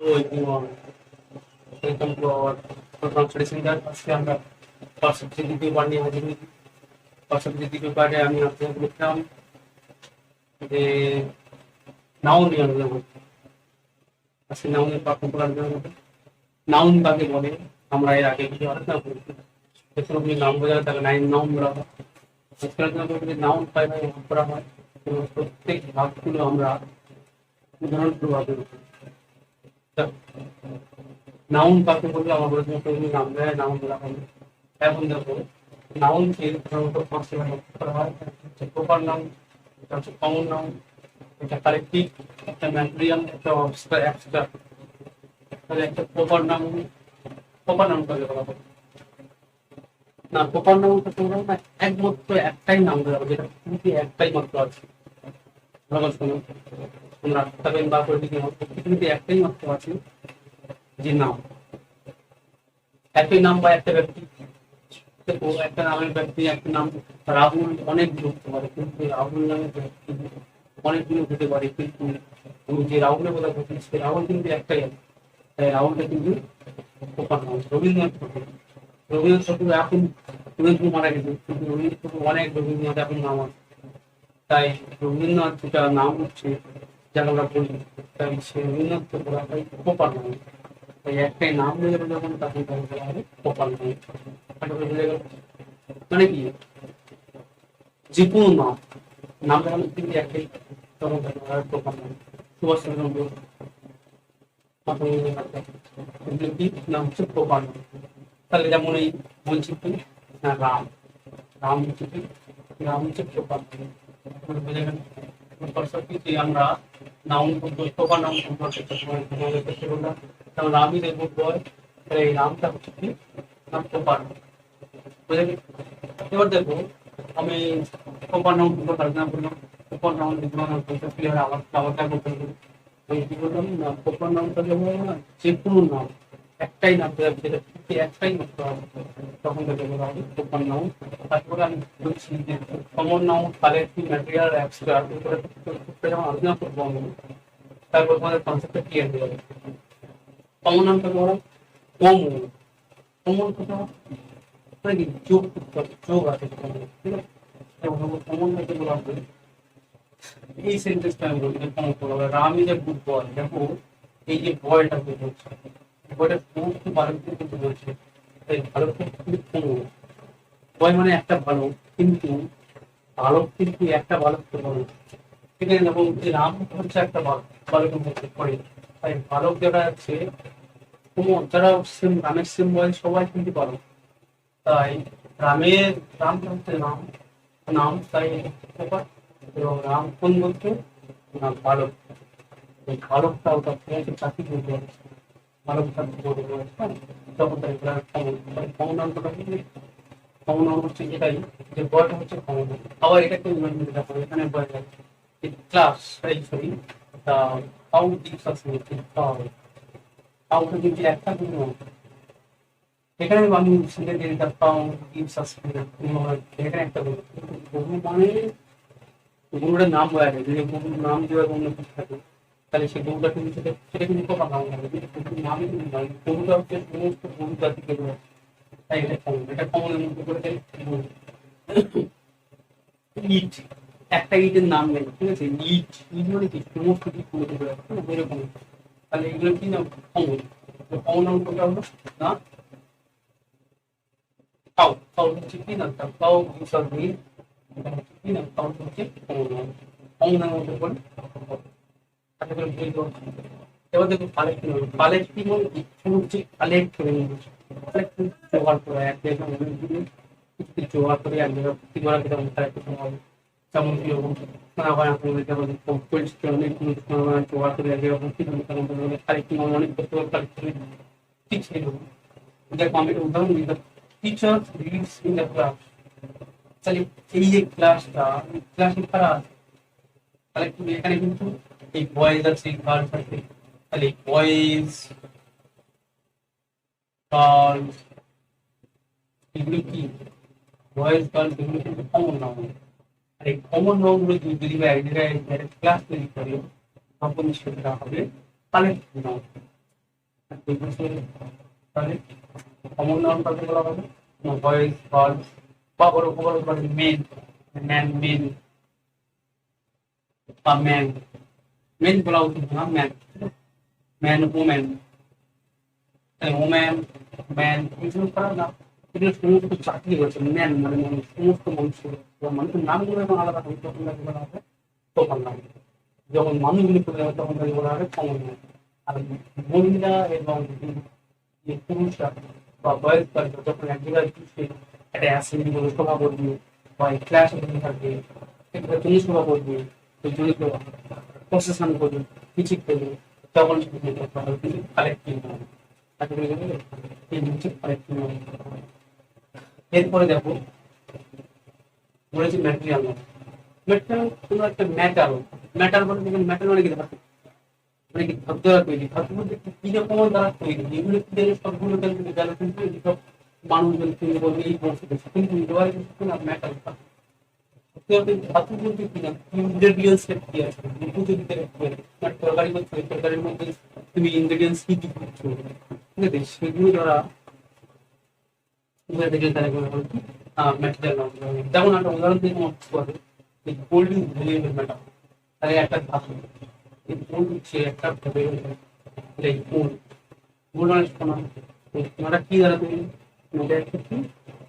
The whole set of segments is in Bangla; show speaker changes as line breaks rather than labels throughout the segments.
Hello everyone, welcome to our translation class. আজকে আমরা পার্সেপ্টিভ দ্বিতীয় পার্ট নিয়ে হাজির হয়েছি। পার্সেপ্টিভ দ্বিতীয় পার্টে আমি আপনাদের বলছিলাম যে নাউন নিয়ে আলোচনা করছি। আজকে নাউনের পার্ট সম্পর্কে আলোচনা করবো। নাউন কাকে বলে আমরা এর আগে কিছু আলোচনা করেছি। যেসব আপনি নাম বোঝা তাকে নাউন বলা হয়। আজকে আলোচনা করবো যে নাউন কয় ভাগে ভাগ করা হয় এবং প্রত্যেক ভাগগুলো আমরা উদাহরণস্বরূপ আলোচনা করি। নাউন কাকে বললে আমাদের নাম দেয় নাউন বলা হবে। এখন দেখো নাউনকে প্রধানত পাঁচটি ভাগে ভাগ করা হয়। হচ্ছে প্রপার নাউন, এটা হচ্ছে কমন নাউন, এটা কালেকটিভ, একটা ম্যাটেরিয়াল, একটা অ্যাবস্ট্রাক্ট। তাহলে একটা প্রপার নাউন কাকে বলা হবে? না, প্রপার নাউন কাকে বলা হয়? না, একমাত্র একটাই নাম দেওয়া হবে, যেটা পৃথিবীতে একটাই মাত্র আছে। ভালো শোনো, তোমরা তবে বা করে দিকে পৃথিবীতে একটাই মাত্র আছে যে নাম, একই নাম বা একটা ব্যক্তি। একটা নামের ব্যক্তি, একটা নাম রাহুল অনেকগুলো হতে পারে, কিন্তু রাহুল নামের ব্যক্তি অনেকগুলো হতে পারে, কিন্তু আমি যে রাহুলের কথা বলছি সে রাহুল কিন্তু একটাই আছে। তাই রাহুলটা কিন্তু প্রপার নাম। রবীন্দ্রনাথ ঠাকুর, এখন রবীন্দ্রনাথ মারা গেছে, কিন্তু রবীন্দ্রনাথ ঠাকুর অনেক রবীন্দ্রনাথ এখন নাম আছে। তাই রবীন্দ্রনাথ যেটা নাম হচ্ছে যাকে আমরা বলি, তাই সে রবীন্দ্রনাথকে বলা হয় প্রপার নাম। তাই একটাই নাম হয়ে যাবে যখন, তখন তাকে বলা হবে প্রপার নাম। বুঝে গেল? মানে কি, যে কোনো নাম যখন কিন্তু একটাই, তখন তাকে বলা হয় প্রপার নাম। সুভাষচন্দ্র বোস, এগুলো কি নাম হচ্ছে প্রপার নাম। তাহলে যেমন এই বলছি কি না, রাম, রাম হচ্ছে কি, রাম হচ্ছে প্রপার নাম। বুঝে গেল? পাশাপাশি আমরা নাউন প্রপার নাউন সম্পর্কে চেষ্টা করলাম। যেমন রামই দেখবো বয়, তাহলে এই নামটা হচ্ছে কি নাম প্রপার নাম। বুঝে গেল? এবার দেখো আমি প্রপার নাউন সম্পর্কে আলোচনা করলাম। প্রপার নাউন ক্লিয়ার আলাদা করতে হবে। আমি কি বললাম না, প্রপার নাউনটা যখন না যে কোনো নাম, একটাই নাম যেটা একটাই মাত্র হবে, তখন তাকে বলা হবে প্রপার নাউন। তারপরে আমি বলছি যে common noun, collective, material, abstract, যখন আলোচনা করবো আমি, তারপর তোমাদের কনসেপ্টটা ক্লিয়ার হয়ে যাবে। কমন নাউনটা বলা কমন, কমন কথা মানে কি যোগ করতে হবে, যোগ আছে কমন, ঠিক আছে? কমন নাউনটা বলা হবে এই সেন্টেন্সটা আমি বলি যে কমন বলা হবে রামি যে গুড বয়। দেখো এই যে বয়টা বলছে, বয়টা খুব ভালো কিন্তু বলছে, তাই ভালো খুবই কমন। বয় মানে একটা ভালো, কিন্তু বালক কিন্তু একটা বালক তো বড়, ঠিক আছে? এবং যে রাম হচ্ছে একটা বালকের মধ্যে পড়ে। তাই বালক যারা আছে, যারা সেম রামের সেম বয়স, সবাই কিন্তু বালক। তাই রামের, রাম হচ্ছে নাম, নাম তাই প্রকার। এবং রাম কোন বলছে না বালক, এই বালকটা ওটা চাকরি করতে পারছে, বালক চাকরি করতে পারছে, তখন তাই কমন নামটা কমন নাম হচ্ছে এটাই, যে বয়টা হচ্ছে কমন। আবার এটাকে দিতে পারে, এখানে boy class, sorry, how gives us meaning, হাউটা কিন্তু একটা কিন্তু এখানে আমি শিখে দিয়ে দিতাম হাউ গিভস আস মিনিং, এখানে একটা বলি বহু মানে গরুটার নাম বলা যায়, যদি গরুর নাম দেওয়ার অন্য কিছু থাকে, তাহলে সেই গরুটা কিন্তু সেটা কিন্তু প্রকার নাম হবে, কিন্তু গরুর নামই কিন্তু নয়। গরুটা হচ্ছে সমস্ত গরু জাতিকে বোঝায়। তাই এটা কমন, এটা কমনের মধ্যে করে ইট, একটা ইটের নাম নেই, ঠিক আছে? ইট, ইট মানে কি সমস্ত ইট করে দেবে এরকম। তাহলে এগুলো কি নাম? কমন। কমন নাম কোনটা হলো না, কাউ, কাউ হচ্ছে কি না, কাউ সরি কি না, কাউ হচ্ছে কমন নাম। কমন নামের মধ্যে করে তাকে করে বুঝে দেওয়া। এবার দেখো কালেক্টিভ নাম, কালেক্টিভ মানে কি হচ্ছে কালেক্ট করে নিয়ে, কালেক্ট জোগাড় করা, এক জায়গায় অনেকগুলো কিছু জোগাড় করে এক জায়গায় ভর্তি করা, যেটা কালেক্টিভ হবে। যেমন কি রকম আবার আপনাদের যেমন পরিচিত অনেকগুলো জোগাড় করে এক জায়গায় ভর্তি করবে, তখন তোমাদের কালেক্টিভ অনেক করতে কালেক্টিভ ঠিক সেরকম। দেখো আমি একটা উদাহরণ দিই, teacher reads in the class. তাহলে এই যে ক্লাসটা, ক্লাসে কারা আছে? তাহলে এখানে কিন্তু এই বয়েজ আছে, গার্লস আছে। তাহলে বয়েজ, গার্লস, এগুলো কি বয়েজ গার্লস, এগুলো কিন্তু কমন নাম। আর এই কমন নাম গুলো যদি এক জায়গায় ক্লাস তৈরি করে, তখন সেটা হবে কালেক্টিভ নাম। তাহলে কমন নাউন কাকে বলা হবে? বয়েজ, গার্লস, বা বড় বড় মেন, ম্যান, মেন বা ম্যান, মেন বলা উচিত না, man, man, woman, woman, man, এইসব করা না, এগুলো সমস্ত চাকরি হয়েছে ম্যান মানে মানুষ, সমস্ত মানুষের মানুষের নামগুলো যখন আলাদা হবে তখন তাকে বলা হবে প্রপার নাম। যখন মানুষগুলি চলে যাবে তখন তাকে বলা হবে কমন নাম। আর মহিলা এবং যে পুরুষরা বা বয়স্ক যখন এক জায়গায় বসে একটা অ্যাসেম্বলি বলে সভা করবে বা ক্লাস থাকবে, একটা জমি সভা করবে, জমিতে প্রসেশন করবে, কিছু করবে, তখন কিন্তু কালেক্টিভ নাম। এরপরে দেখো বলেছি ম্যাটেরিয়াল নাম। ম্যাটেরিয়াল কোনো একটা ম্যাটার, ম্যাটার মানে ম্যাটার মানে কি ধাতু, মানে কি ধাতু দ্বারা তৈরি, ধাতু বলতে কি রকম দ্বারা তৈরি, এগুলো কি জানি সবগুলো গেল কিন্তু এইসব মানুষজন তৈরি করবে এই পরিস্থিতি, কিন্তু এবারে কিন্তু না ম্যাটার ধাতু বলতে কি না ইনগ্রেডিয়েন্টস কি আছে, তরকারি করছে, তরকারির মধ্যে তুমি ইনগ্রেডিয়েন্টস কি কি করছো, ঠিক আছে, সেগুলো দ্বারা ম্যাটেরিয়াল নাম। যেমন একটা উদাহরণ দিয়ে তোমার বুঝতে পারবে, গোল্ড ইজ ভ্যালুয়েবল মেটাল, তাহলে একটা ধাতু, এই গোল্ড হচ্ছে একটা ভ্যালুয়েবল, গোল্ড, গোল্ড মানে সোনা, সোনাটা কি দ্বারা তৈরি, এটা একটা কি,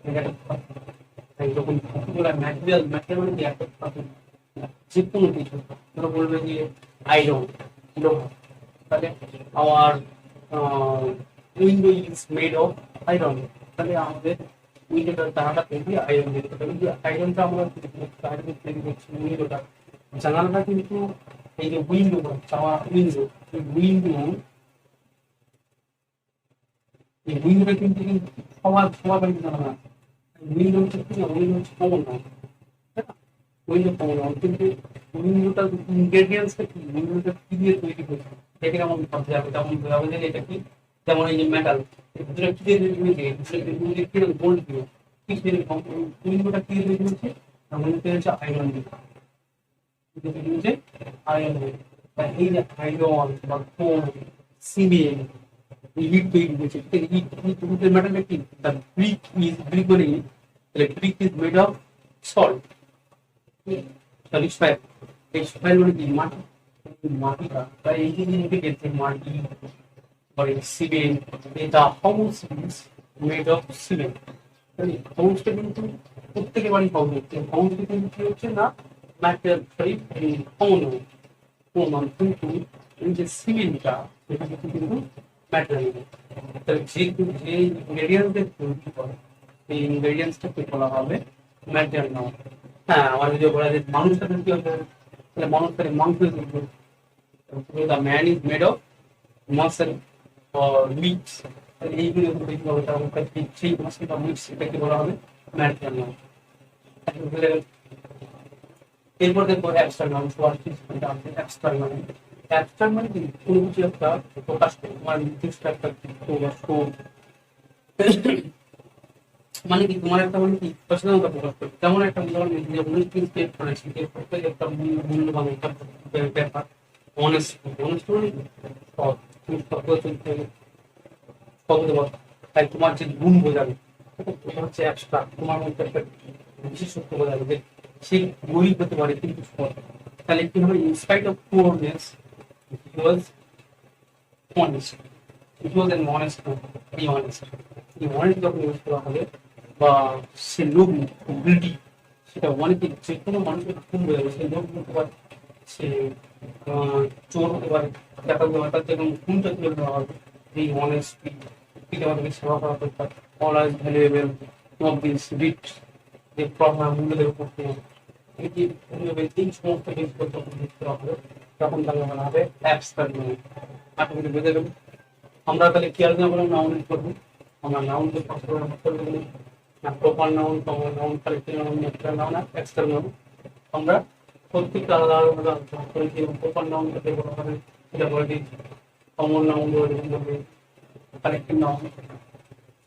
এটা একটা ধাতু। তাই যখন ধাতুগুলা ম্যাটেরিয়াল, ম্যাটেরিয়াল মানে কি একটা ধাতু, যে কোনো কিছু, তোমরা বলবে যে আয়রন, লোহা, তাহলে আমার window is made of iron, তাহলে আমাদের উইন্ডোটার তারাটা তৈরি আয়রন দিয়ে, তাহলে যে আয়রনটা আমরা তৈরি করছি উইন্ডোটা, জানালাটা কিন্তু এই যে উইন্ডো চাওয়া উইন্ডো, উইন্ডো, এই উইন্ডোটা কিন্তু সবার সবার বাড়িতে জানালা, উইন্ডো হচ্ছে কি না, উইন্ডো হচ্ছে কমন না, উইন্ডো কমন না, কিন্তু উইন্ডোটা ইনগ্রেডিয়েন্টসটা কি, উইন্ডোটা কি দিয়ে তৈরি হয়েছে দেখে কেমন ভাবতে হবে, তেমন বোঝাবে যে এটা কি, যেমন এই যে মেটাল, ভিতরে কি দিয়ে তৈরি হয়েছে, কি গোল্ড দিয়ে, উইন্ডোটা কি দিয়ে তৈরি হয়েছে, মনে হচ্ছে আয়রন দিয়ে তৈরি হয়েছে, আয়রন দিয়ে, এই যে আয়রন বা কোল, সিমেন্ট, হিট তৈরি হয়েছে, হিট মেটালটা কি, দ্য ব্রিক ইজ ব্রিক মানে brick is made of salt, sorry soil, এই সয়েল মানে কি মাটি, মাটিটা, তাই এই যে ইনগ্রেডিয়েন্টস মাটি বা সিমেন্ট, এটা house is made of cement, হাউসটা কিন্তু প্রত্যেকের বাড়ি হাউস হচ্ছে, হাউসটা কিন্তু কি হচ্ছে না ম্যাটেরিয়াল, সরি কমন কমন, কিন্তু এই যে সিমেন্টটা এটা কিন্তু ম্যাটেরিয়াল, তাহলে যে যে ইনগ্রেডিয়েন্টসদের তৈরি করে এই ইনগ্রেডিয়েন্টসটাকে বলা হবে ম্যাটেরিয়াল নাম। হ্যাঁ, আমার যদি বলা যায় মানুষটা কি হবে, তাহলে মানুষ তাহলে মাংস তৈরি করে, the man is made of muscle or meat, তাহলে এইগুলো তৈরি হবে, তার সেই মাসল বা মিট সেটাকে বলা হবে ম্যাটেরিয়াল নাম। এরপর দেখবো abstract noun, abstract noun, abstract মানে কি কোনো কিছু একটা প্রকাশ করে, তোমার নির্দিষ্ট একটা মানে কি তোমার একটা মানে কি প্রশ্নটা প্রকাশ করে, তেমন একটা উদাহরণ যে স্টেট করেছি যে প্রত্যেক একটা মূল্যবান একটা ব্যাপার, অনেস্টি, অনেস্টি মানে সৎ, তুমি সত্য চলতে সততা, তাই তোমার যে গুণ বোঝাবে এটা হচ্ছে অ্যাবস্ট্রাক্ট, তোমার মধ্যে একটা বিশেষত্ব বোঝাবে যে সে গরিব হতে পারে কিন্তু সৎ, তাহলে কি হবে, in spite of poorness he was honest, it was an honest man, এই অনেস্ট, এই অনেস্ট যখন ইউজ করা হবে বা সে লোক গ্রিডি, সেটা অনেকে যে কোনো মানুষের খুন বোঝাবে, সে লোক হতে পারে, সে চোর হতে পারে, দেখা হতে পারে, তার যেমন খুনটা তুলে দেওয়া হবে, এই অনেস্টি থেকে আমাদেরকে সেবা করা দরকার, always valuable, not this rich, যে প্রবলেম মূল্যদের উপর এটি এই সমস্ত জিনিসপত্র ইউজ করা হবে, তখন তাকে বলা হবে অ্যাবস্ট্রাক্ট নাউন। আশা করি বুঝে গেল। আমরা তাহলে কি আলোচনা করলাম, নাউন করবো, আমরা নাউনকে proper noun, common noun, collective noun, natural noun আর এক্সটার্নাল নাউন, আমরা প্রত্যেকটা আলাদা আলাদা আলোচনা করেছি। প্রপার নাউন করতে বলা হবে সেটা বলে দিয়েছি, কমন নাউন বলবে, কালেক্টিভ নাউন,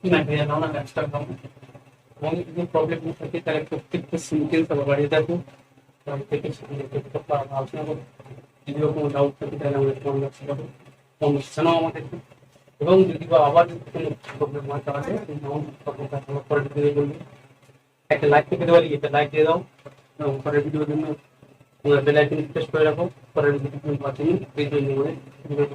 ন্যাচারাল নাউন আর এক্সটার্নাল নাউন। এবং যদি প্রবলেম থাকে তাহলে প্রত্যেকটা সেন্টেন্স আবার বাড়িয়ে দেখো, থেকে আলোচনা করো। যদি কোনো ডাউট থাকে তাহলে আমাদের কমেন্ট বক্সে যাবো, কমেন্ট জানাও আমাদেরকে। এবং যদি বা আবার যদি কোনো প্রবলেম হয় তাহলে নাউন তখন তারপর পরের ভিডিও বলবে একটা লাইক থেকে দিতে পারি, একটা লাইক দিয়ে দাও এবং পরের ভিডিওর জন্য বেল আইকন প্রেস করে রাখো, পরের ভিডিও পাওয়ার জন্য এই জন্য ভিডিও